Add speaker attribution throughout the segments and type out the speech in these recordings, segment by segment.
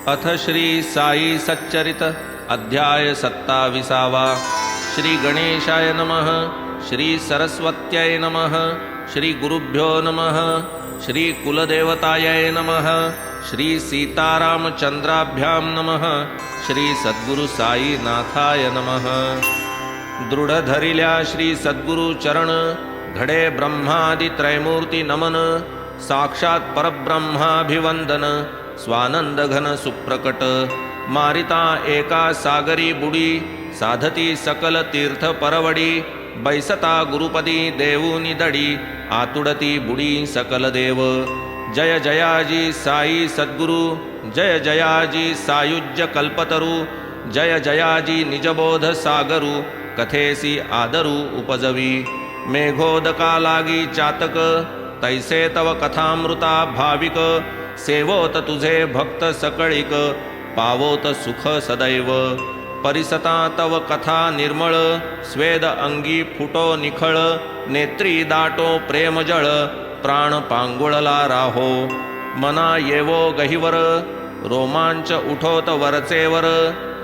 Speaker 1: अथ श्री साई सच्चरित अध्याय 27। श्री गणेशाय नमः। श्री सरस्वत्यै नमः। श्री गुरुभ्यो नमः। श्री कुलदेवतायै नमः। श्री सीतारामचंद्राभ्यां नमः। श्री सद्गुरु साई नाथाय नमः। दृढ धरिल्या श्री सद्गुरु चरण, घडे ब्रह्मादि त्रैमूर्ति नमन। साक्षात परब्रह्माभिवंदन, स्वानंद घन सुप्रकट। मारिता एका सागरी बुडी, साधती सकल तीर्थ परवडी। बैसता गुरुपदी देऊनी दडी, आतुडती बुडी सकल देव। जय जयाजी साई सद्गुरु, जय जयाजी सायुज्य कल्पतरु। जय जयाजी निजबोध सागरु, कथेसी आदरू उपजवी। मेघोदका लागी चातक, तैसे तव कथामृता भाविक। सेवोत तुझे भक्त सकळिक, पावोत सुख सदैव। परिसता तव कथा निर्मळ, स्वेद अंगी फुटो निखळ। नेत्री दाटो प्रेमजळ, प्राण पांगुळला राहो। मना येवो गहिवर, रोमांच उठोत वरचेवर।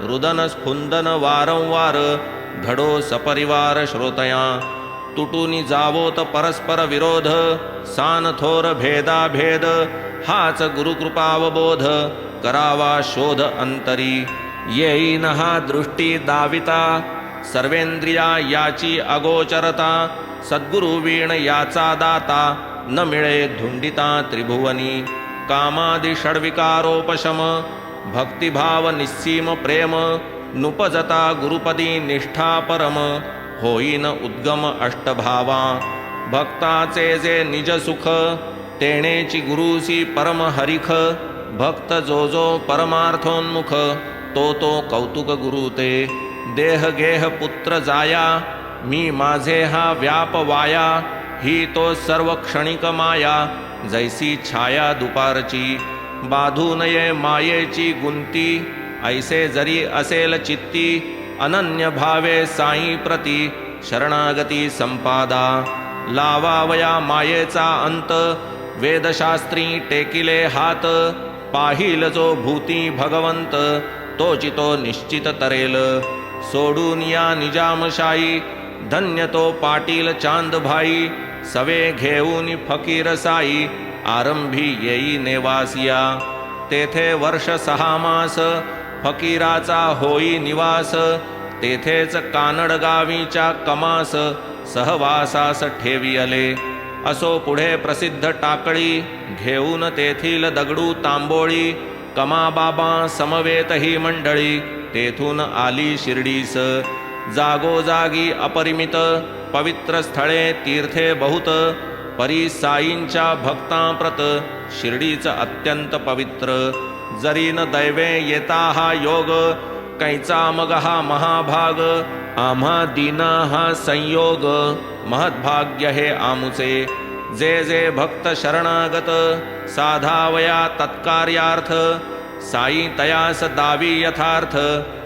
Speaker 1: रुदन स्फुंदन वारंवार, घडो सपरिवार श्रोतया। तुटूनी जावोत परस्पर विरोध, सान थोर भेदा भेद। हाच गुरुकृपावबोध, करावा शोध अंतरी। येईन हा दृष्टी दाविता, सर्वेंद्रिया याची अगोचरता। सद्गुरु वीण याचा दाता, न मिळे धुंडिता त्रिभुवनी। कामादि षड्विकारोपशम, भक्तिभाव निस्सीम प्रेम। नुपजता गुरुपदी निष्ठा परम, होईन उद्गम अष्टभावा। भक्ताचे जे निज सुख, तेणेची गुरुसी परम हरिख। भक्त जो जो परमार्थोन्मुख, तो तो कौतुक गुरु ते। देह गेह पुत्र जाया, मी माझे हा व्याप वाया। ही तो सर्व क्षणिक माया, जैसी छाया दुपारची। बाधू नये मायेची गुंती, ऐसे जरी असेल चित्ती। अनन्य भावे साई प्रती, शरणागती संपादा। लावावया मायेचा अंत, वेदशास्त्री टेकिले हात। पाहिल जो भूती भगवंत, तो चितो निश्चित तरेल। सोडून या निजामशाही, धन्य तो पाटील चांद भाई। सवे घेऊन फकीर साई, आरंभी येई नेवासिया। तेथे वर्ष 6 मास, फकीराचा होई निवास। तेथेच कानड गावीच्या कमास, सहवासास ठेवियले। असो पुढे प्रसिद्ध टाकळी, घेऊन तेथील दगडू तांबोळी। कमाबाबा समवेत ही मंडळी, तेथून आली शिर्डीस। जागोजागी अपरिमित, पवित्र स्थळे तीर्थे बहुत। परी साईंच्या भक्तांप्रत, शिर्डीच अत्यंत पवित्र। जरी न दैवे येता हा योग, कैचा मग हा महाभाग। आम्हा दीना हा संयोग, महद्भाग्य हे आमुचे। जे जे भक्त शरणागत, साधावया तत्कार्यार्थ। साई तयास दावी यथार्थ,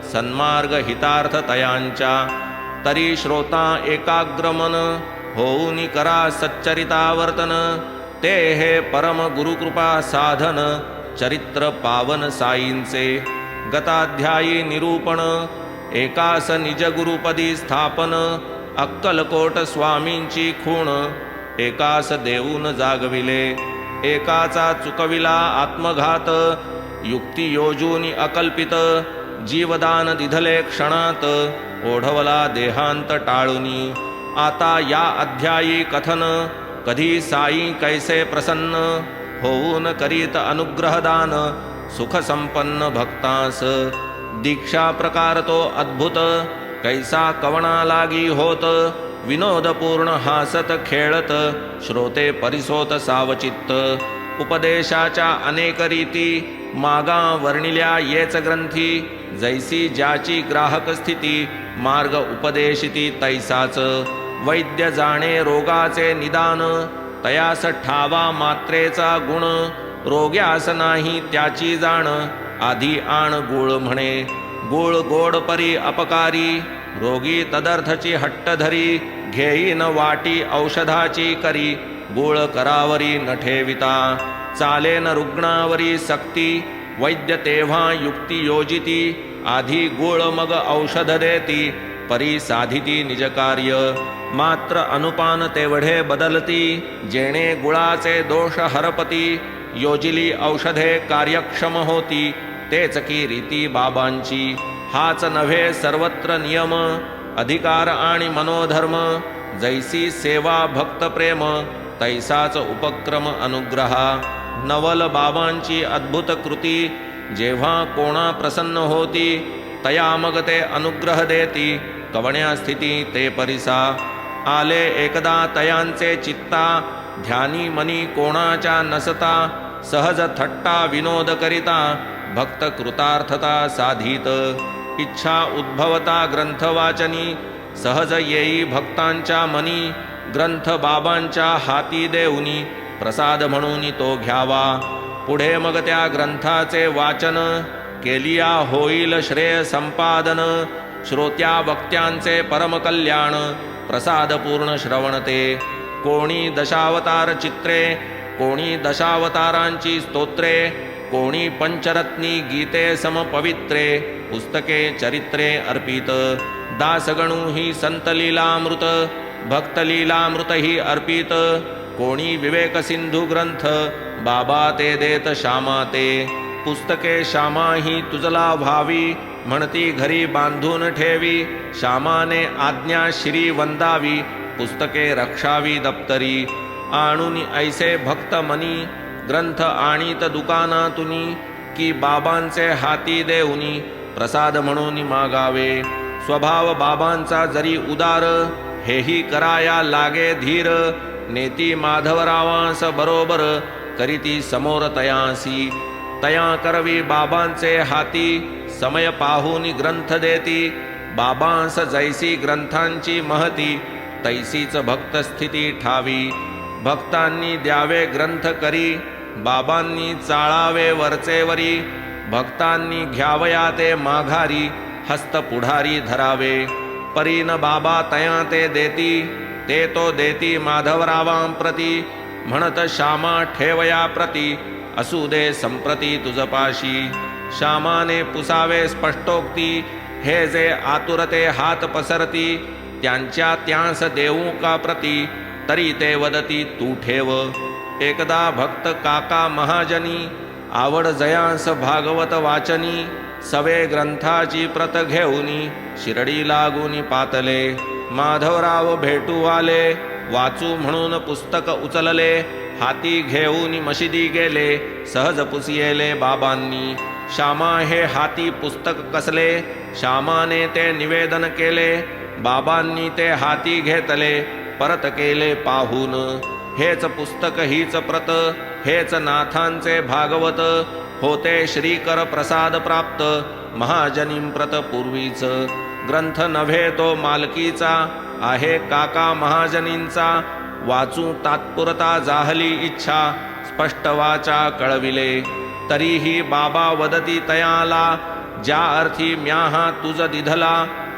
Speaker 1: सन्मार्ग हितार्थ तयांच्या। तरी श्रोता एकाग्रमन, होऊनी करा सच्चरितावर्तन। ते हे परम गुरुकृपा साधन, चरित्र पावन साईंचे। गताध्यायी निरूपण, एकास निज गुरुपदी स्थापन। अक्कलकोट स्वामींची खूण, एकास देऊन जागविले। एकाचा चुकविला आत्मघात, युक्ती योजूनी अकल्पित। जीवदान दिधले क्षणात, ओढवला देहांत टाळूनी। आता या अध्यायी कथन, कधी साई कैसे प्रसन्न। होऊन करीत अनुग्रहदान, सुख संपन्न भक्तास। दीक्षा प्रकार तो अद्भुत, कैसा कवणा लागी होत। विनोदपूर्ण हासत खेळत, श्रोते परिसोत सावचित्त। उपदेशाच्या अनेक रीती, मागा वर्णिल्या येच ग्रंथी। जैसी ज्याची ग्राहक स्थिती, मार्ग उपदेशिती तैसाच। वैद्य जाणे रोगाचे निदान, तयास ठावा मात्रेचा गुण। रोग्यास नाही त्याची जाण, आधी आण गुळ म्हणे। गुळ गोड परी अपकारी, रोगी तदर्थची हट्ट धरी। घेईन वाटी औषधाची करी, गुळ करावरी न ठेविता। चालेन रुग्णावरी सक्ती, वैद्य तेव्हा युक्ती योजिती, आधी गुळ मग औषध देती, परी साधिती निज कार्य, मात्र अनुपान तेवढे बदलती, जेणे गुळाचे दोष हरपती, योजिली औषधे कार्यक्षम होती, तेच की रीती बाबांची, हाच नव्हे सर्वत्र नियम, अधिकार आणि मनोधर्म, जैसी सेवा भक्त प्रेम, तैसाच उपक्रम अनुग्रहा, नवल बाबांची अद्भुत कृती, जेव्हा कोणा प्रसन्न होती, तया मग ते अनुग्रह देती, कवण्या स्थिती ते परिसा, आले एकदा तयांचे चित्ता, ध्यानी मनी कोणाच्या नसता, सहज थट्टा विनोद करिता, भक्त कृतार्थता साधित, इच्छा उद्भवता ग्रंथ वाचनी, सहज येई भक्तांच्या मनी, ग्रंथ बाबांच्या हाती देऊनी, प्रसाद म्हणून तो घ्यावा, पुढे मग त्या ग्रंथाचे वाचन, केलिया होईल श्रेय संपादन, श्रोत्या वक्त्यांचे परमकल्याण, प्रसाद पूर्ण श्रवणते, कोणी दशावतार चित्रे, कोणी दशावतारांची स्तोत्रे, कोणी पंचरत्नी गीते समपवित्रे, पुस्तके चरित्रे अर्पित, दासगणू ही संतलीलामृत, भक्तलीलामृत ही अर्पित, कोणी विवेक सिंधू ग्रंथ, बाबा ते देत श्यामा ते, पुस्तके श्यामा ही तुझला व्हावी, म्हणती घरी बांधून ठेवी, श्यामाने आज्ञा श्री वंदावी, पुस्तके रक्षावी दप्तरी, आणून ऐसे भक्त मनी, ग्रंथ आणीत दुकानातुनी, की बाबांचे हाती देऊनी, प्रसाद म्हणून मागावे, स्वभाव बाबांचा जरी उदार, हेही कराया लागे धीर, नेती माधवरावांस बरोबर, करीती समोर तयांसी, तया करवी बाबांचे हाती, समय पाहून ग्रंथ देती, बाबांस जैसी ग्रंथांची महती, तैसीच भक्त स्थिती ठावी, भक्तांनी द्यावे ग्रंथ करी, बाबांनी चाळावे वरचेवरी, भक्तांनी घ्यावया ते माघारी, हस्त पुढारी धरावे, परीन बाबा तया ते देती, ते तो देती माधवरावां प्रती, म्हणत श्यामा ठेवया प्रती, असू दे संप्रती तुझपाशी, श्यामाने पुसावे स्पष्टोक्ती, हे जे आतुरते हात पसरती, त्यांच्या त्यांस देऊ का प्रती, तरी ते वदती तू ठेव, एकदा भक्त काका महाजनी, आवड जयांस भागवत वाचनी, सवे ग्रंथाची प्रत घेऊनी, शिरडी लागून पातले, माधवराव भेटू आले, वाचू म्हणून पुस्तक उचलले, हाती घेऊन मशिदी गेले, सहज पुसियेले बाबांनी, श्यामा हे हाती पुस्तक कसले, श्यामाने ते निवेदन केले, बाबांनी ते हाती घेतले, परत केले पाहून, हेच पुस्तक हीच प्रत, हेच नाथांचे भागवत, होते श्रीकर प्रसाद प्राप्त, महाजनीं प्रत पूर्वीच, ग्रंथ नव्हे तो मालकीचा, आहे काका महाजनींचा, वाचू तात्पुरता जाहली इच्छा, स्पष्ट वाचा कळविले, तरीही बाबा वदती तयाला, ज्या अर्थी म्याहा तुझ दिधला,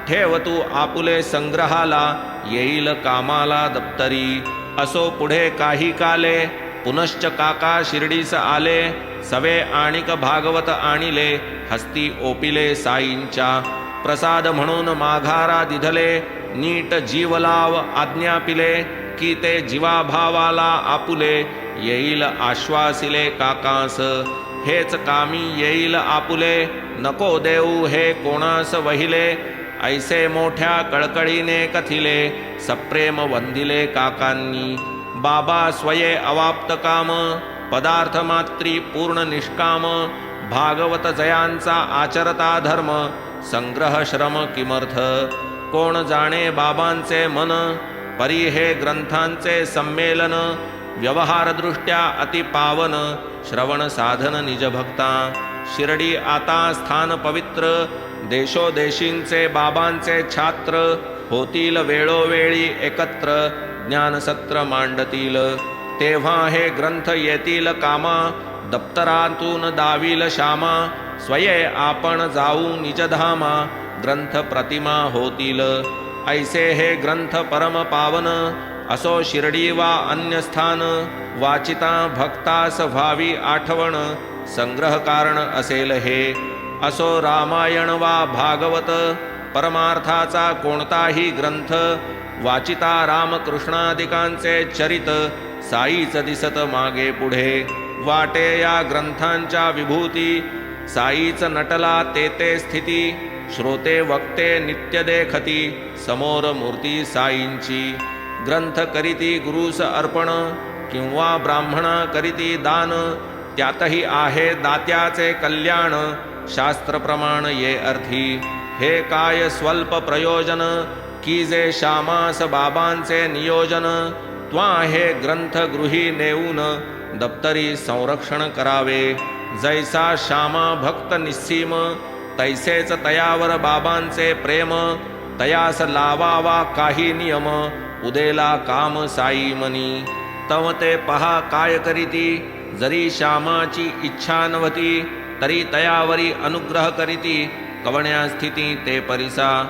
Speaker 1: ठेव तू आपुले संग्रहाला, येईल कामाला दप्तरी, असो पुढे काही काले, पुनश्च काका शिर्डीस आले, सवे आणिक भागवत आणिले, हस्ती ओपिले साईंच्या, प्रसाद म्हणून माघारा दिधले, नीट जीवलाव आज्ञा पिले, की ते जीवाभावाला आपुले, येईल आश्वासिले काकास, हेच कामी येईल आपुले, नको देऊ हे कोणास वहिले, ऐसे मोठ्या कळकळीने कथिले, सप्रेम वंदिले काकांनी, बाबा स्वये अवाप्त काम, पदार्थ मात्री पूर्ण निष्काम, भागवत जयांचा आचरता धर्म, संग्रह श्रम किमर्थ, कोण जाणे बाबांचे मन, परी हे ग्रंथांचे संमेलन, व्यवहारदृष्ट्या अति पावन, श्रवण साधन निज भक्ता, शिर्डी आता स्थान पवित्र, देशोदेशींचे बाबांचे छात्र, होतील वेळोवेळी एकत्र, ज्ञानसत्र मांडतील, तेव्हा हे ग्रंथ येतील कामा, दप्तरातून दावील श्यामा, स्वये आपण जाऊ निजधामा, ग्रंथ प्रतिमा होतील, ऐसे हे ग्रंथ परम पावन, असो शिर्डी वा अन्य स्थान, वाचिता भक्तास व्हावी आठवण, संग्रह कारण असेल हे. असो रामायण वा भागवत परमार्थाचा कोणताही ग्रंथ, वाचिता रामकृष्णादिकांचे चरित, साईच दिसत मागे पुढे. वाटे या ग्रंथांच्या विभूती, साईच नटला तेथे स्थिती. श्रोते वक्ते नित्य देखती, समोर मूर्ती साईंची. ग्रंथ करीती गुरुस अर्पण, किंवा ब्राह्मणा करीती दान. त्यातही आहे दात्याचे कल्याण, शास्त्र प्रमाण ये अर्थी. हे काय स्वल्प प्रयोजन, की जे श्यामास बाबांचे नियोजन. त्वा हे ग्रंथ गृही नेऊन, दप्तरी संरक्षण करावे. जैसा श्यामा भक्त निस्सीम, तैसेच तयावर बाबांचे प्रेम. तयास लावावा काही नियम, उदेला काम साई मनी. तव ते पहा काय करीती, जरी श्यामाची इच्छा नव्हती. तरी तयावरी अनुग्रह करीती, कवण्या स्थिती ते परिसा.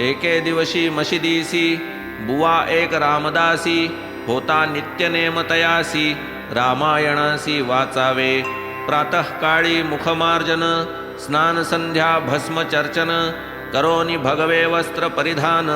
Speaker 1: एके दिवशी मशिदीसी, बुवा एक रामदासी. होता नित्यनेम तयासी, रामायणासी वाचावे. प्रातःकाळी मुखमार्जन, स्नान संध्या भस्म चर्चन. करोनी भगवे वस्त्र परिधान,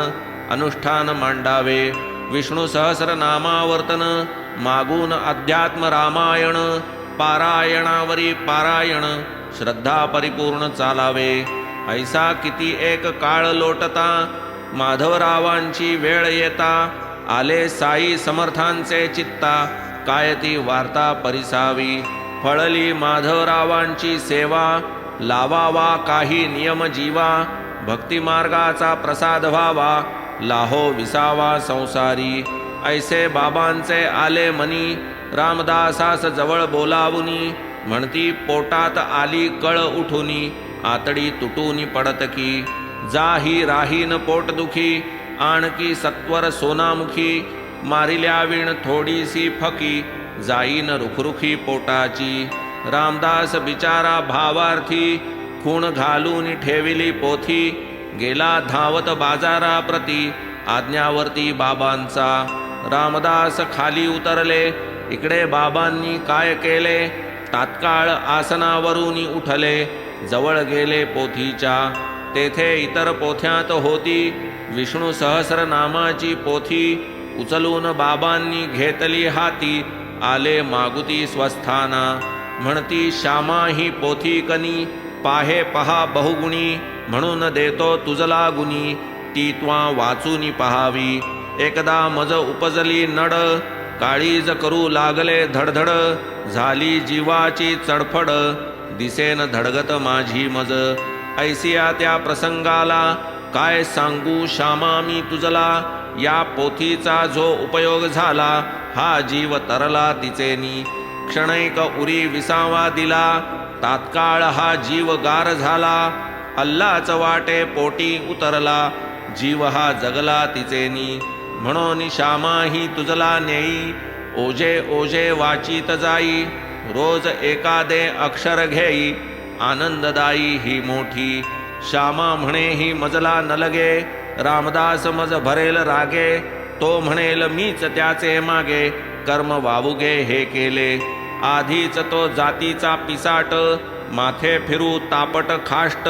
Speaker 1: अनुष्ठान मांडावे. विष्णू सहस्र नामावर्तन, मागून अध्यात्म रामायण. पारायणावरी पारायण, श्रद्धा परिपूर्ण चालावे. ऐसा किती एक काळ लोटता, माधवरावांची वेळ येता. आले साई समर्थांचे चित्ता, काय ती वार्ता परिसावी. फळली माधवरावांची सेवा, लावावा काही नियम जीवा. भक्तिमार्गाचा प्रसाद व्हावा, लाहो विसावा संसारी. ऐसे बाबांचे आले मनी, रामदासास जवळ बोलावुनी. म्हणती पोटात आली कळ उठुनी, आतडी तुटूनी पडत की. जाही राहीन पोटदुखी, आणखी सत्वर सोनामुखी. मारिल्या विण थोडीसी फकी, जाईन रुखरुखी पोटाची. रामदास बिचारा भावार्थी, खूण घालून ठेविली पोथी. गेला धावत बाजाराप्रती, आज्ञावर्ती बाबांचा. रामदास खाली उतरले, इकडे बाबांनी काय केले. तात्काळ आसनावरून उठले, जवळ गेले पोथीच्या. तेथे इतर पोथ्यात होती, विष्णू सहस्रनामाची पोथी. उचलून बाबांनी घेतली हाती, आले मागुती स्वस्थाना. म्हणती श्यामा ही पोथी कनी, पाहे पहा बहुगुणी. म्हणून देतो तुझला गुणी, ती त्वा वाचूनी पहावी. एकदा मज उपजली नड, काळीज करू लागले धडधड. झाली जीवाची चडफड, दिसेन धडगत माझी मज. ऐसिया त्या प्रसंगाला, काय सांगू श्यामा मी तुझला. या पोथीचा जो उपयोग झाला, हा जीव तरला तिचेनी. क्षणैक उरी विसावा दिला, तात्काळ हा जीव गार झाला. अल्लाच वाटे पोटी उतरला, जीव हा जगला तिचेनी. म्हणून श्यामा ही तुझला नेई, ओजे ओजे वाचित जाई. रोज एकादे अक्षर घेई, आनंददायी ही मोठी. श्यामा म्हणे ही मजला न लगे, रामदास मज भरेल रागे. तो म्हणेल मीच त्याचे मागे, कर्म वावुगे हे केले. आधीच तो जातीचा पिसाट, माथे फिरू तापट खाष्ट.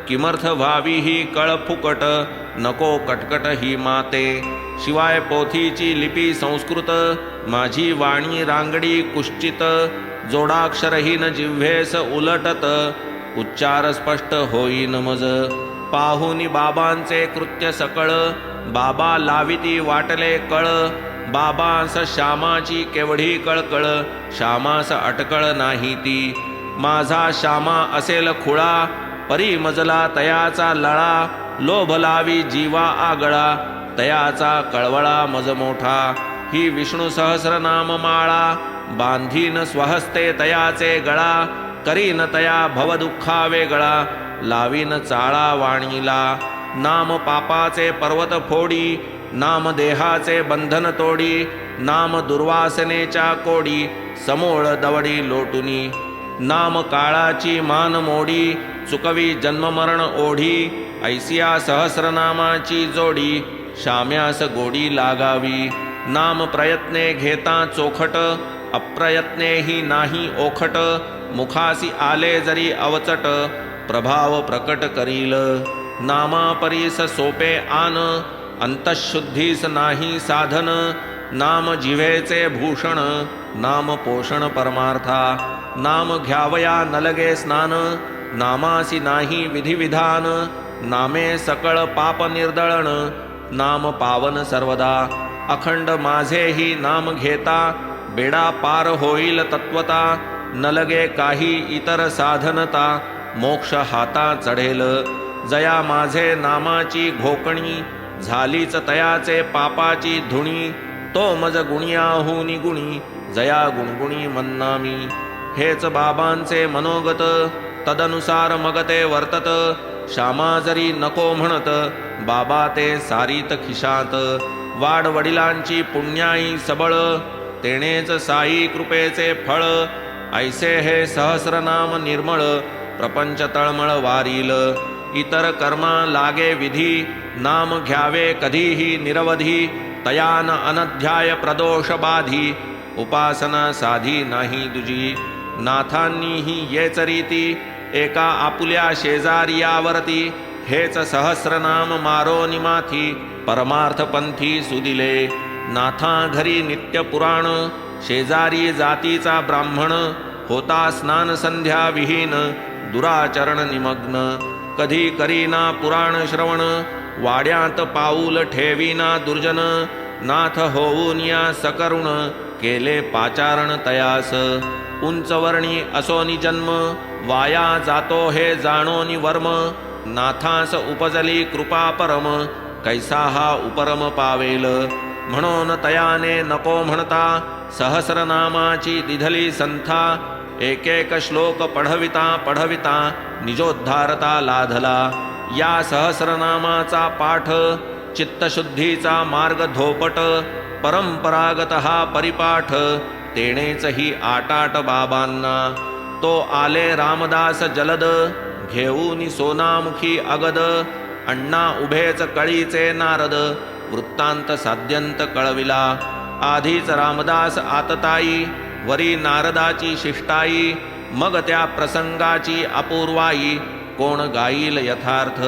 Speaker 1: किमर्थ व्हावी ही कळ फुकट, नको कटकट ही माते. शिवाय पोथीची लिपी संस्कृत, माझी वाणी रांगडी कुश्चित. जोडाक्षरहीन जिव्हेस उलटत, उच्चार स्पष्ट होईन मज. पाहुनी बाबांचे कृत्य सकळ, बाबा लाविती वाटले कळ. बाबांस श्यामाची केवढी कळकळ, श्यामास अटकळ नाही ती. माझा श्यामा असेल खुळा, परी मजला तयाचा लळा. लोभ लावी जीवा आगळा, तयाचा कळवळा मज मोठा. ही विष्णू सहस्रनाम माळा, बांधीन स्वहस्ते तयाचे गळा. करीन तया भवदुःखा वेगळा, लावीन चाळा वाणीला. नाम पापाचे पर्वत फोडी, नाम देहाचे बंधन तोडी. नाम दुर्वासनेच्या कोडी, समोळ दवडी लोटुनी. नाम काळाची मान मोडी, चुकवी जन्ममरण ओढी. ऐसिया सहस्रनामाची जोडी, श्याम्यास गोडी लागावी. नाम प्रयत्ने घेता चोखट, अप्रयत्नेही नाही ओखट, मुखासी आले जरी अवचट, प्रभाव प्रकट करील. नामा परीस सोपे आन, अंतःशुद्धीस नाही साधन, नाम जिव्हेचे भूषण, नाम पोषण परमार्था. नाम घ्यावया न लगे स्नान, नामासी नाही विधिविधान, नामे सकळ पाप निर्दळण, नाम पावन सर्वदा. अखंड माझेही नाम घेता, बेडा पार होईल तत्वता, न लगे काही इतर साधनता, मोक्ष हाता चढेल. जया माझे नामाची घोकणी, झालीच तयाचे पापाची धुणी, तो मज गुणियाहुनी गुणी, जया गुणगुणी मन्नामी. हेच बाबांचे मनोगत, तदनुसार मग ते वर्तत, श्यामा जरी नको म्हणत, बाबा ते सारीत खिशात. वाड वडिलांची पुण्याई सबळ, तेणेच साई कृपेचे फळ, ऐसे हे सहस्रनाम निर्मळ, प्रपंच तळमळ वारील. इतर कर्मा लागे विधी, नाम घ्यावे कधीही निरवधी, तयान अनध्याय प्रदोष बाधी, उपासना साधी नाही दुजी. नाथांनीही येच रीती, एका आपुल्या शेजारियावरती, हेच सहस्रनाम मारो निमाथी, परमार्थ पंथी सुदिले. नाथा घरी नित्य पुराण, शेजारी जातीचा ब्राह्मण, होता स्नान संध्या विहीन, दुराचरण निमग्न. कधी करीना पुराण श्रवण, वाड्यात पाऊल ठेवीना दुर्जन, नाथ होऊन या सकरुण, केले पाचारण तयास. उंचवर्णी असोनी जन्म, वाया जातो हे जाणोनी वर्म, नाथास उपजली कृपा परम, कैसा हा उपरम पावेल. म्हणून तयाने नको म्हणता, सहस्रनामाची दिधली संथा, एक एक श्लोक पढविता पढविता, निजोद्धारता लाधला. या सहस्रनामाचा पाठ, चित्तशुद्धीचा मार्ग धोपट, परंपरागत हा परिपाठ, तेणेच ही आटाट बाबांना. तो आले रामदास जलद, घेऊनी सोनामुखी अगद, अण्णा उभेच कळीचे नारद, वृत्तांत साध्यंत कळविला. आधीच रामदास आतताई, वरी नारदाची शिष्टाई, मग त्या प्रसंगाची अपूर्वाई, कोण गाईल यथार्थ.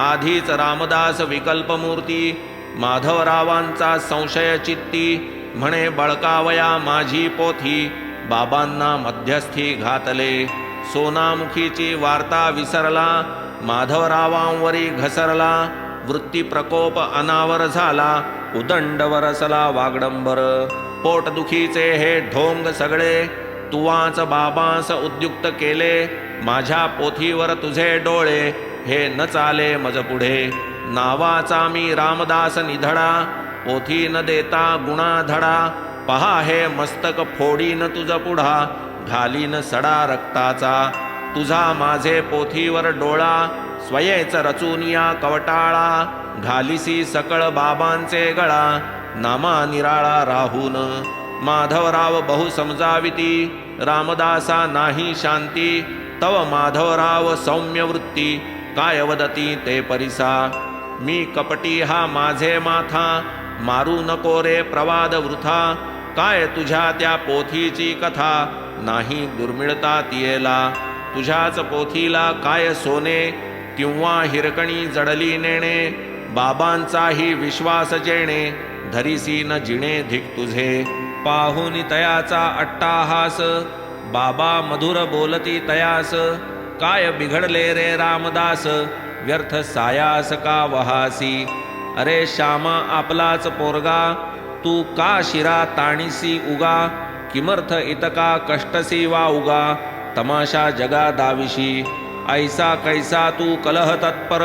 Speaker 1: आधीच रामदास विकल्पमूर्ती, माधवरावांचा संशय चित्ती, म्हणे बळकावया माझी पोथी, बाबांना मध्यस्थी घातले. सोनामुखीची वार्ता विसरला, माधवरावांवरी घसरला, वृत्ती प्रकोप अनावर झाला, उदंड वरसला वागडंबर. पोटदुखीचे हे ढोंग सगळे, तुवाच बाबांस उद्युक्त केले, माझ्या पोथीवर तुझे डोळे, हे न चाले मज पुढे. नावाचा मी रामदास निधडा, पोथी न देता गुणा धडा, पहा हे मस्तक फोडीन तुझ पुढा, घालीन सडा रक्ताचा. तुझा माझे पोथीवर डोळा, स्वयेच रचूनिया कवटाळा, घालिसी सकळ बाबांचे गळा, नामा निराळा राहून. माधवराव बहु समजाविती, रामदासा नाही शांती, तव माधवराव सौम्य वृत्ती, काय वदती ते परिसा. मी कपटी हा माझे माथा, मारू नको रे प्रवाद वृथा, काय तुझ्या त्या पोथीची कथा, नाही दुर्मिळता तियेला. तुझ्याच पोथीला काय सोने, किंवा हिरकणी जडली नेणे, बाबांचाही विश्वास जेणे, धरिसी न जिणे धिक तुझे. पाहुनी तयाचा अट्टाहास, बाबा मधुर बोलती तयास, काय बिघडले रे रामदास, व्यर्थ सायास का वहासी. अरे श्यामा आपलाच पोरगा, तू का शिरा ताणीसी उगा, किमर्थ इतका कष्टसी वा उगा, तमाशा जगा दाविशी. ऐसा कैसा तू कलह तत्पर,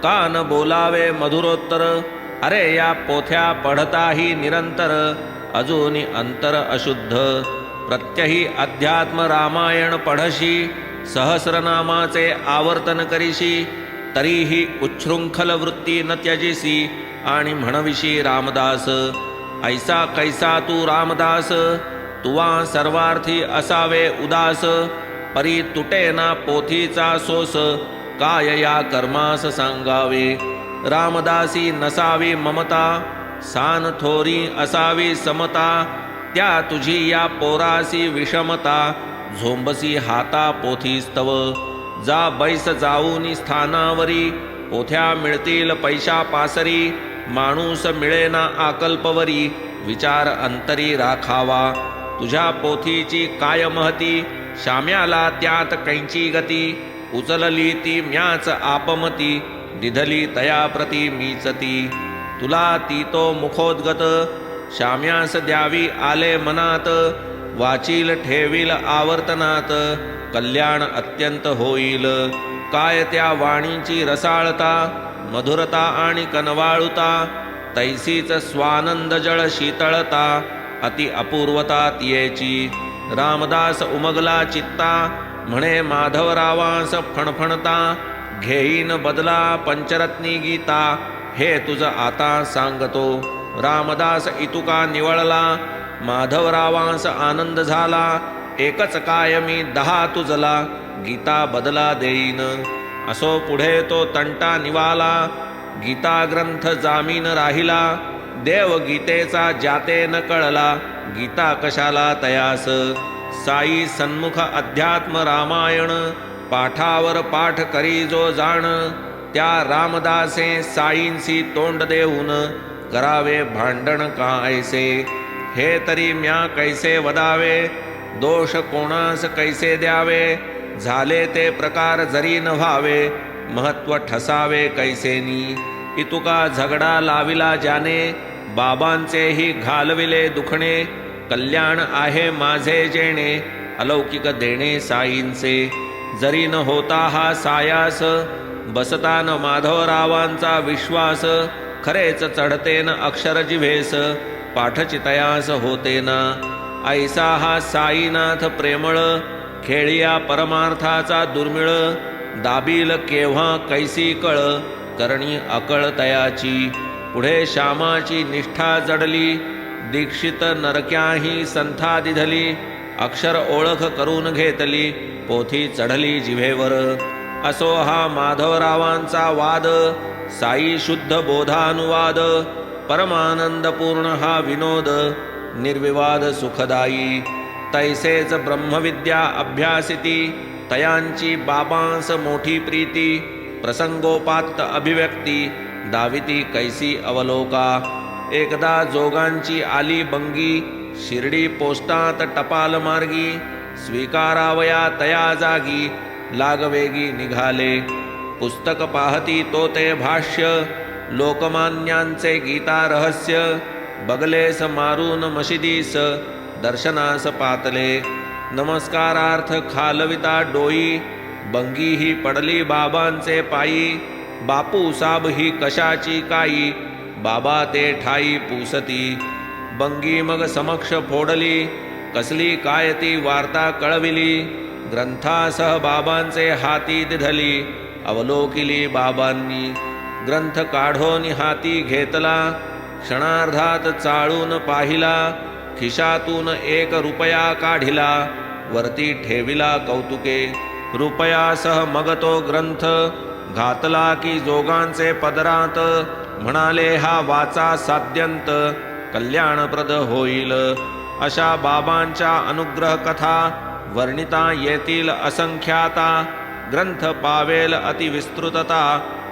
Speaker 1: का न बोलावे मधुरोत्तर. अरे या पोथ्या पढताही निरंतर, अजूनी अंतर अशुद्ध. प्रत्यही अध्यात्म रामायण पढशी, सहस्रनामाचे आवर्तन करीशी, तरीही उच्छृंखल वृत्ती न त्यजिसी, आणि म्हणविशी रामदास. ऐसा कैसा तू रामदास, तुवा सर्वार्थी असावे उदास, परी तुटे ना पोथीचा सोस, काय या कर्मास सांगावे. रामदासी नसावी ममता, सान थोरी असावी समता, त्या तुझी या पोरासी विषमता, झोंबसी हाता पोथीस्तव. जा बैस जाऊनी स्थानावरी, पोथ्या मिळतील पैशा पासरी. माणूस मिळेना आकल्पवरी, विचार अंतरी राखावा. तुझ्या पोथीची काय महती, शाम्याला त्यात कैंची गती. उचलली ती म्याच आपमती, दिधली तया प्रती मीच ती. तुला ती तो मुखोद्गत, शाम्यास द्यावी आले मनात. वाचील ठेवील आवर्तनात, कल्याण अत्यंत होईल. काय त्या वाणीची रसाळता, मधुरता आणि कनवाळुता. तैसीच स्वानंद जळ शीतळता, अति अपूर्वता तियेची. रामदास उमगला चित्ता, म्हणे माधवरावास फणफणता. घेईन बदला पंचरत्नी गीता, हे तुझ आता सांगतो. रामदास इतुका निवळला, माधवरावांस आनंद झाला. एकच काय मी 10 तुझला, गीता बदला देईन. असो पुढे तो तंटा निवाला, गीता ग्रंथ जामीन राहिला. देव गीतेचा जाते न कळला, गीता कशाला तयास. साई सन्मुख अध्यात्म रामायण, पाठावर पाठ करी जो जाण. त्या रामदासे साईंसी तोंड देऊन, करावे भांडण कायसे. हे तरी म्या कैसे वदावे, दोष कोणास कैसे द्यावे. झाले ते प्रकार जरी न व्हावे, महत्व ठसावे कैसेनी. इतुका झगडा लाविला ज्याने, बाबांचेही घालविले दुखणे. कल्याण आहे माझे जेणे, अलौकिक देणे साईंचे. जरी न होता हा सायास, बसता न माधवरावांचा विश्वास. खरेच चढते न अक्षर जिव्हेस, पाठचितयास होते ना. ऐसा हा साईनाथ प्रेमळ, खेळिया परमार्थाचा दुर्मिळ. दाबील केव्हा कैसी कळ, करणी अकळ तयाची. पुढे श्यामाची निष्ठा जडली, दीक्षित नरक्याही संथा दिधली. अक्षर ओळख करून घेतली, पोथी चढली जिव्हेवर. असो हा माधवरावांचा वाद, साई शुद्ध बोधानुवाद. परमानंदपूर्ण हा विनोद, निर्विवाद सुखदायी. तैसेच ब्रह्मविद्या अभ्यासिती, तयांची बाबांस मोठी प्रीती. प्रसंगोपात्त अभिव्यक्ती, दाविती कैसी अवलोका. एकदा जोगांची आली बंगी, शिर्डी पोस्टात टपाल मार्गी. स्वीकारावया तया जागी, लागवेगी निघाले. पुस्तक पाहती तो ते भाष्य, लोकमान्यांचे गीता रहस्य. बगलेस मारून मशिदीस, दर्शनास पातले. नमस्कारार्थ खालविता डोई, बंगी ही पडली बाबांचे पायी. बापू साब ही कशाची काई, बाबा ते ठाई पुसती. बंगी मग समक्ष फोडली, कसली काय ती वार्ता कळविली. ग्रंथासह बाबांचे हाती दिधली, अवलोकिली बाबांनी. ग्रंथ काढून हाती घेतला, क्षणार्धात चाळून पाहिला. खिशातून 1 रुपया काढिला, वरती ठेविला कौतुके. रुपयासह मग तो ग्रंथ, घातला की जोगांचे पदरात. म्हणाले हा वाचा साद्यंत, कल्याणप्रद होईल. अशा बाबांच्या अनुग्रह कथा, वर्णिता येतील असंख्याता. ग्रंथ पावेल अतिविस्तृतता,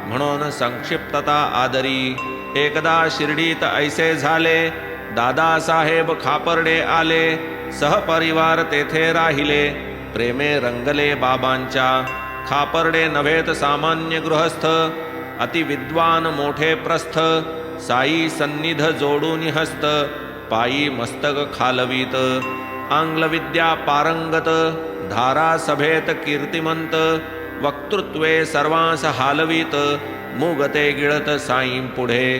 Speaker 1: म्हणून संक्षिप्तता आदरी. एकदा शिर्डीत ऐसे झाले, दादासाहेब खापर्डे आले. सहपरिवार तेथे राहिले, प्रेमे रंगले बाबांच्या. खापर्डे नव्हेत सामान्य गृहस्थ, अतिविद्वान मोठे प्रस्थ. साई सन्निध जोडून हस्त, पायी मस्तक खालवीत. आंग्लविद्या पारंगत, धारासभेत कीर्तिमंत. वक्तृत्वे सर्वांस हालवीत, मुगते गिळत साईं पुढे.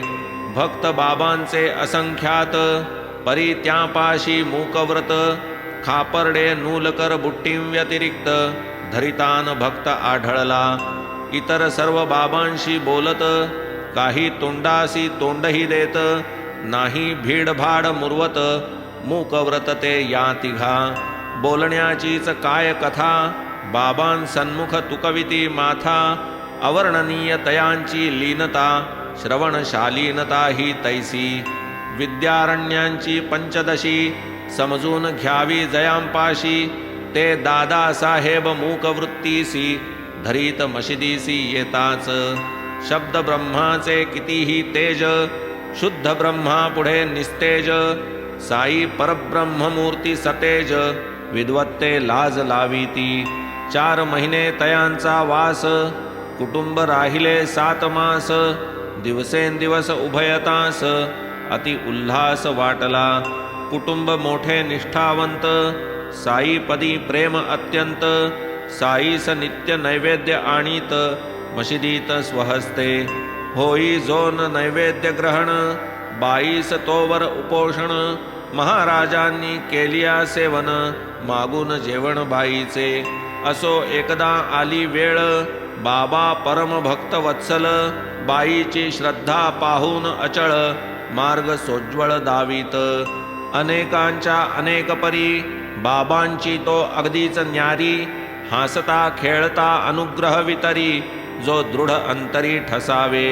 Speaker 1: भक्त बाबांचे असंख्यात, परी त्यापाशी मूकव्रत. खापर्डे नूलकर बुट्टीं व्यतिरिक्त, धरितान भक्त आढळला. इतर सर्व बाबांशी बोलत, काही तोंडासी तोंडही देत. नाही भीडभाड मुरवत, मूकव्रत ते या तिघा. बोलण्याचीच काय कथा, बाबांसन्मुख तुकविती माथा. अवर्णनीय तयांची लीनता, श्रवणशालीनता ही तैसी. विद्यारण्यांची पंचदशी, समजून घ्यावी जयांपाशी, ते दादा साहेब मूकवृत्तीसी, धरीत मशिदीसी येताच. शब्द ब्रह्माचे कितीही तेज, शुद्ध ब्रह्मा पुढे निस्तेज. साई परब्रह्ममूर्ती सतेज, विद्वत्ते लाज लावीती. 4 महिने तयांचा वास, कुटुंब राहिले 7 मास. दिवसेंदिवस उभयतास, अति उल्हास वाटला. कुटुंब मोठे निष्ठावंत, साईपदी प्रेम अत्यंत. साईस नित्य नैवेद्य आणीत, मशिदीत स्वहस्ते. होई जोन नैवेद्य ग्रहण, बाईस तोवर उपोषण. महाराजांनी केलिया सेवन, मागून जेवण बाईचे. असो एकदा आली वेळ, बाबा परम भक्त वत्सल. बाईची श्रद्धा पाहून अचळ, मार्ग सोज्वळ दावीत. अनेकांच्या अनेक परी, बाबांची तो अगदीच न्यारी. हासता खेळता अनुग्रह वितरी, जो दृढ अंतरी ठसावे.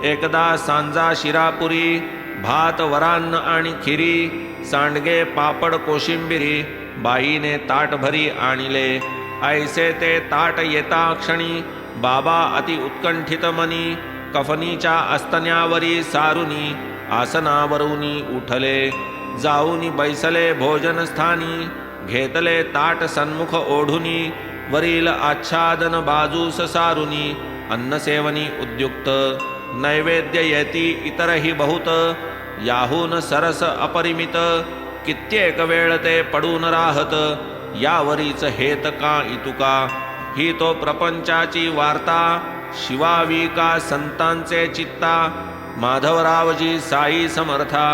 Speaker 1: एकदा सांजा शिरापुरी, भात वरान्न आणि खिरी. सांडगे पापड कोशिंबिरी, बाईने ताट भरी आणले. ऐसे ते ताट येता क्षणी, बाबा अति उत्कंठित मनी. कफनीच्या अस्तन्यावरी सारुनी, आसनावरुनी उठले. जाऊनी बैसले भोजनस्थानी, घेतले ताट सन्मुख ओढुनी. वरील आच्छादन बाजूस सारुनी, अन्नसेवनी उद्युक्त. नैवेद्य येती इतरही बहुत, याहून सरस अपरिमित. कित्येक वेळ ते पडून राहत, यावरीच हेत का इतुका. ही तो प्रपंचाची वार्ता, शिवावी का संतांचे चित्ता. माधवरावजी साई समर्था,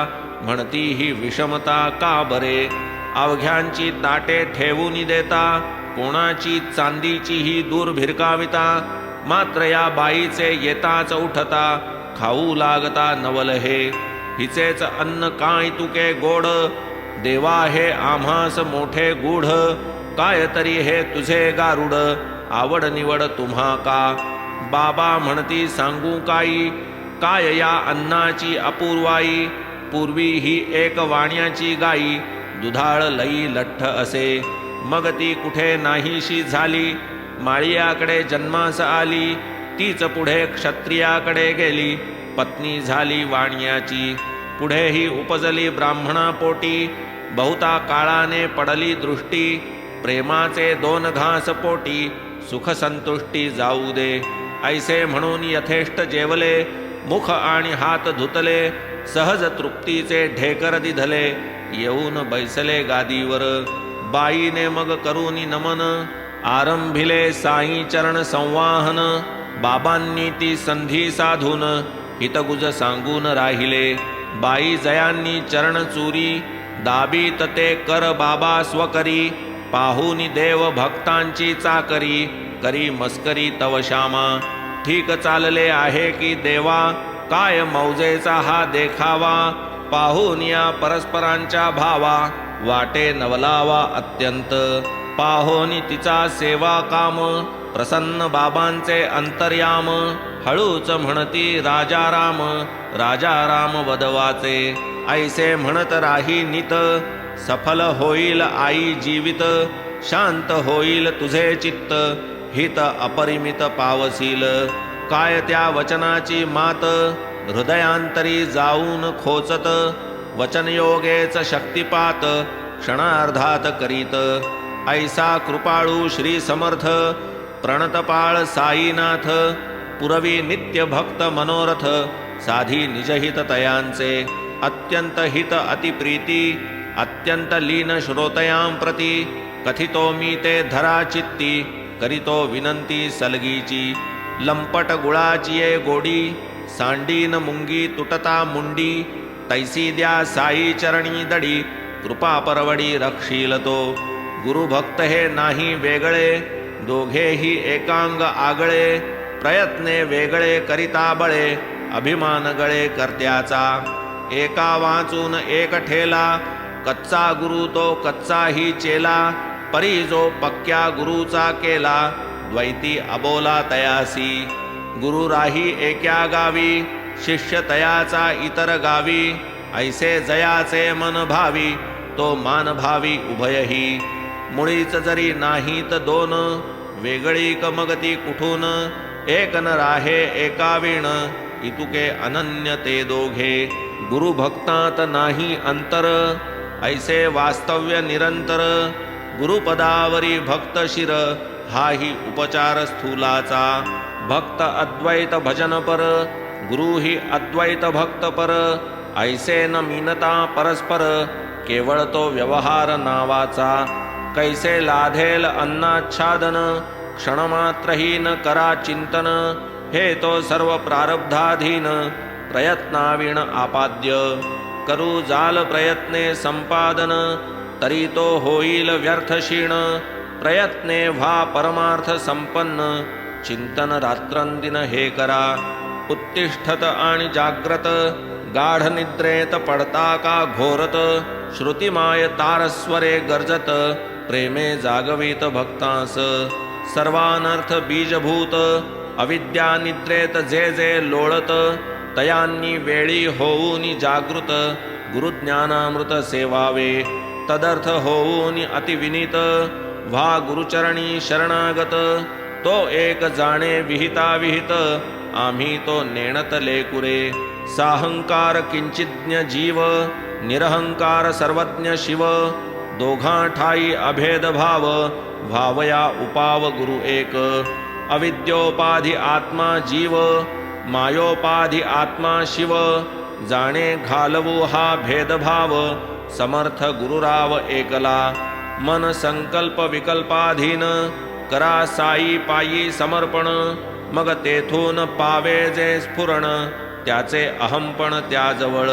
Speaker 1: म्हणती ही विषमता का बरे. अवघ्यांची ताटे ठेवून देता, कोणाची चांदीची ही दूर भिरकाविता. मात्र या बाईचे येताच उठता, खाऊ लागता नवल हे. हिचेच अन्न काय तुके गोड, देवा हे आम्हास मोठे गूढ. काय तरी हे तुझे गारुड, आवड निवड तुम्हा का. बाबा म्हणती सांगू काही, काय या अन्नाची अपूर्वाई. पूर्वी ही एक वाण्याची गाई, दुधाळ लई लठ्ठ असे. मग ती कुठे नाहीशी झाली, माळियाकडे जन्मास आली. तीच पुढे क्षत्रियाकडे गेली, पत्नी झाली वाण्याची. पुढे ही उपजली ब्राह्मणा पोटी, बहुता काळाने पडली दृष्टी. प्रेमाचे 2 घास पोटी, सुख संतुष्टी जाऊ दे. ऐसे म्हणून यथेष्ट जेवले, मुख आणि हात धुतले. सहज तृप्तीचे ढेकर दिधले, येऊन बैसले गादीवर. बाईने मग करूनी नमन, आरंभिले साई चरण संवाहन. बाबांनी ती संधी साधून, हितगुज सांगून राहिले. बाई जयांनी चरण चुरी, दाबीत ते कर बाबा स्वकरी. पाहुनी देव भक्तांची चाकरी, करी मस्करी तव श्यामा. ठीक चालले आहे की देवा, काय मौजेचा हा देखावा. पाहून या परस्परांच्या भावा, वाटे नवलावा अत्यंत. पाहोनी तिचा सेवा काम, प्रसन्न बाबांचे अंतर्याम. हळूच म्हणती राजा राम, राजा राम वदवाचे. ऐसे म्हणत राही नित, सफल होईल आई जीवित. शांत होईल तुझे चित्त, हित अपरिमित पावसील. काय त्या वचनाची मात, हृदयांतरी जाऊन खोचत. वचनयोगेच शक्तिपात, क्षणार्धात करीत. ऐसा कृपाळू श्री समर्थ, प्रणतपाळ साईनाथ. पुरवी नित्य भक्त मनोरथ, साधी निजहित तयांचे. अत्यंत हित अतिप्रीती, अत्यंत लीन श्रोतयां प्रती. कथितो मी ते धरा चित्ती, करीतो विनंती सलगीची. लंपट गुळाची ये गोडी, सांडीन मुंगी तुटता मुंडी. तैसी द्या साई चरणी दडी, कृपा परवडी रक्षील तो. गुरुभक्त हे नाही वेगळे, दोघेही एकांग आगळे. प्रयत्ने वेगळे करिता बळे, अभिमान गळे कर्त्याचा. एका वाचून एक ठेला, कच्चा गुरु तो कच्चाही चेला. परी जो पक्क्या गुरुचा केला, द्वैती अबोला तयासी. गुरु राही एक्या गावी, शिष्य तयाचा इतर गावी. ऐसे जयाचे मन भावी, होतो मानभावी उभयही. मुळीच जरी नाहीत दोन, वेगळी कमगती कुठून. एक न राहे एकावीण, इतुके अनन्य ते दोघे. गुरुभक्तात नाही अंतर, ऐसे वास्तव्य निरंतर. गुरुपदावरी भक्त शिर, हाही उपचार स्थूलाचा. भक्त अद्वैत भजन पर, गुरु ही अद्वैत भक्त पर. ऐसे न मीनता परस्पर, केवळ तो व्यवहार नावाचा. कैसे लाधेल अन्नाच्छादन, क्षणमात्रही न करा चिंतन. हे तो सर्व प्रारब्धाधीन, प्रयत्नाविण आपाद्य. करू जाल प्रयत्ने संपादन, तरी तो होईल व्यर्थ क्षीण. प्रयत्ने व्हा परमार्थ संपन्न, चिंतन रात्रंदिन हे करा. उत्तिष्ठत आणि जाग्रत, गाढ निद्रेत पडता का घोरत. श्रुतिमाय तारस्वरे गर्जत, प्रेमे जागवित भक्तास. सर्वानर्थ बीजभूत, अविद्या निद्रेत जे जे लोळत. तयांनी वेळी होऊनी जागृत, गुरुज्ञानामृत सेवावे. तदर्थ होऊनी अतिविनीत, व्हा गुरुचरणी शरणागत. तो एक जाणे विहिता विहित, आम्ही तो नेणत लेकुरे. साहंकार किंचिज्ञ जीव, निरहंकार सर्वज्ञ शिव. दोघां ठाई अभेद भाव, भावया उपाव गुरु एक. अविद्योपाधी आत्मा जीव, मायोपाधी आत्मा शिव. जाणे घालवू हा भेदभाव, समर्थ गुरुराव एकला. मन संकल्प विकल्पाधीन, करा साई पायी समर्पण. मग तेथून पावे जे स्फुरण, त्याचे अहंपण त्याजवळ.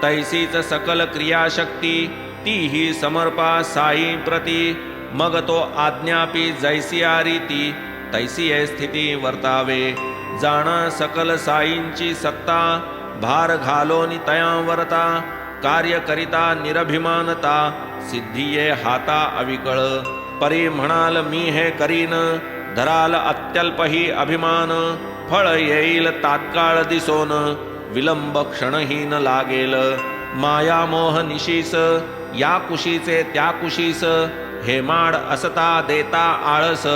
Speaker 1: तैसीच सकल क्रियाशक्ती, तीही समर्पा साई प्रती. मग तो आज्ञापी जैसिया रीती, तैसिये स्थिती वर्तावे. जाणा सकल साईंची सत्ता, भार घालोनी तयांवरता. कार्य करिता निरभिमानता, सिद्धिये हाता अविकळ. परी म्हणाल मी हे करीन, धराल अत्यल्पही अभिमान. फळ येईल तात्काळ दिसोन, विलंब क्षणहीन लागेल. मायामोह निशीस, या कुशीचे त्या कुशीस. हेमाड असता देता आळस,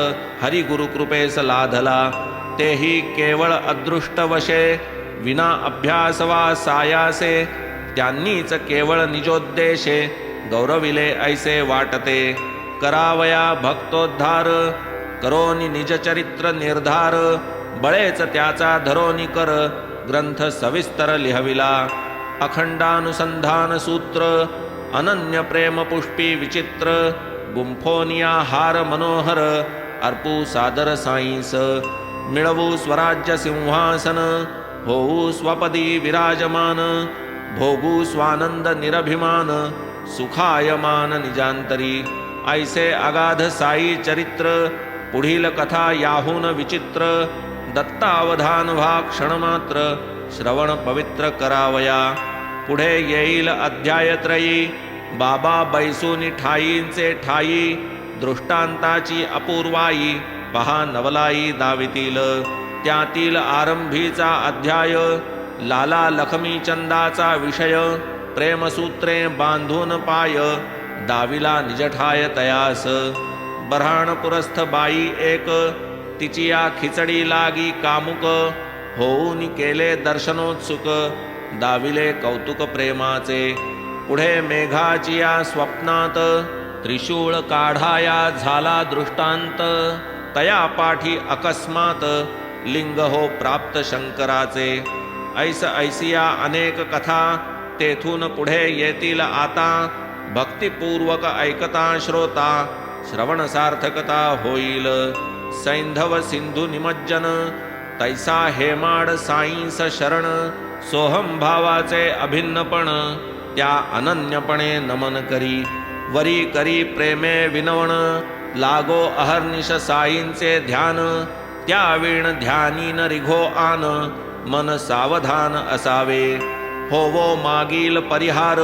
Speaker 1: हरी गुरुकृपेस लाधला. तेही केवळ अदृष्टवशे, विना अभ्यास वा सायासे. त्यांनीच केवळ निजोद्देशे, गौरविले ऐसे वाटते. करावया भक्तोद्धार, करोनी निजचरित्र निर्धार. बळेच त्याचा धरोनी कर, ग्रंथ सविस्तर लिहविला. अखंडानुसंधान सूत्र, अनन्य प्रेम पुष्पी विचित्र. गुंफोनिया हार मनोहर, अर्पू सादर साईंस. मिळवू स्वराज्य सिंहासन, होऊ स्वपदी विराजमान. भोगू स्वानंद निरभिमान, सुखायमान निजांतरी. ऐसे अगाध साई चरित्र, पुढील कथा याहून विचित्र. दत्तावधान व्हा क्षणमात्र, श्रवण पवित्र करावया. पुढे येईल अध्यायत्रयी, बाबा बैसूनी ठाईंचे ठाई. दृष्टांताची अपूर्वाई, पहा नवलाई दावितील. त्यातील आरंभीचा अध्याय, लाला लखमी चंदाचा विषय. प्रेमसूत्रे बांधून पाय, दाविला निजठाय तयास. बऱ्हाणपुरस्थ बाई एक, तिचिया खिचडी लागी कामुक. होऊन केले दर्शनोत्सुक, दाविले कौतुक प्रेमाचे. पुढे मेघाचिया स्वप्नात, त्रिशूळ काढाया झाला दृष्टांत. तया पाठी अकस्मात, लिंग हो प्राप्त शंकराचे. ऐस ऐसिया अनेक कथा, तेथून पुढे येतील आता. भक्तिपूर्वक ऐकता श्रोता, श्रवण सार्थकता होईल. सैंधव सिंधू निमज्जन, तैसा हेमाड साईंस शरण. सोहम भावाचे अभिन्नपण, त्या अनन्यपणे नमन करी. वरी करी प्रेमे विनवण, लागो अहर्निश साईंचे ध्यान. त्या वीण ध्यानीन रिघो आन, मन सावधान असावे. होवो मागील परिहार,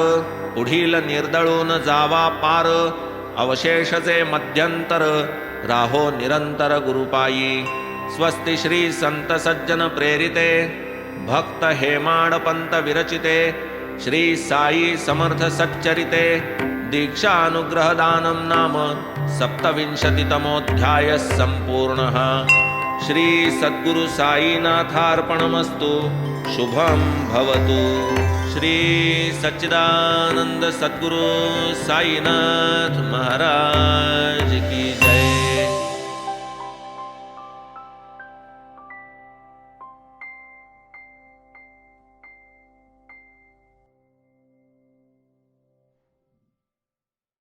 Speaker 1: पुढील निर्दळून जावा पार. अवशेषचे मध्यंतर, राहो निरंतर गुरुपायी. स्वस्ति श्री संत सज्जन प्रेरिते, भक्त हेमाड पंत विरचिते. श्री साई समर्थ सच्चरिते, दीक्षानुग्रहदानं नाम सप्तविंशतितमोऽध्यायः सम्पूर्णः। श्री सद्गुरु साईनाथार्पणमस्तु। शुभं भवतु। श्री सच्चिदानंद सद्गुरु साईनाथ महाराज की जय।